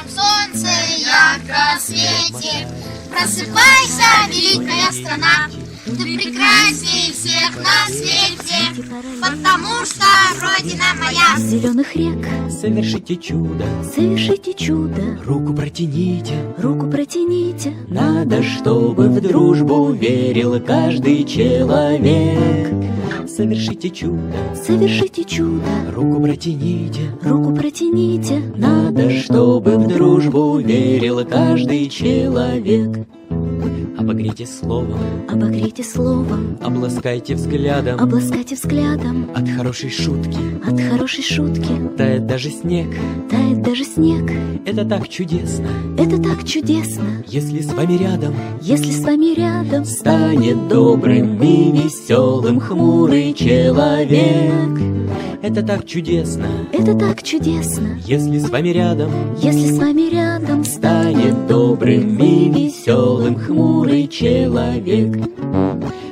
ярком солнце, ярко свете. Просыпайся, великая страна, ты прекрасней всех на свете, потому что Родина моя. Из зеленых рек Совершите чудо, совершите чудо, руку протяните. руку протяните. Надо, чтобы в дружбу верил каждый человек. Совершите чудо, Совершите чудо, руку протяните. руку протяните. Надо, чтобы в дружбу верил каждый человек. Обогрейте словом, Обогрейте словом, обласкайте взглядом. обласкайте взглядом. От хорошей шутки От хорошей шутки тает даже снег. тает даже снег. Это так чудесно, Это так чудесно, если с вами рядом если с вами рядом станет добрым и веселым хмурый человек. Это так чудесно, Это так чудесно, если с вами рядом если с вами рядом станет добрым и веселым хмурый человек.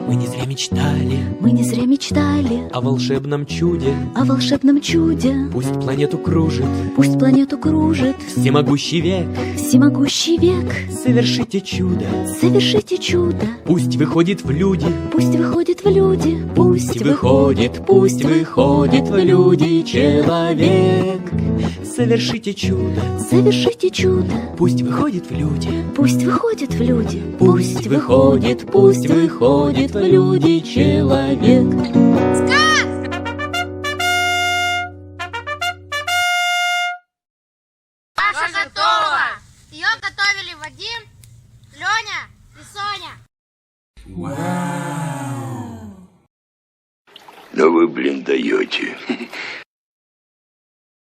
Мы не зря мечтали Мы не зря мечтали о волшебном чуде. о волшебном чуде. Пусть планету кружит Пусть планету кружит всемогущий век. всемогущий век. Совершите чудо, Совершите чудо, пусть выходит в люди. пусть выходит в люди. Пусть выходит в люди человек. Совершите чудо, Совершите чудо, пусть выходит в люди. пусть выходит в люди. Пусть выходит в люди человек. Каша готова. Ее готовили Вадим, Леня и Соня. Но вы, блин, даете.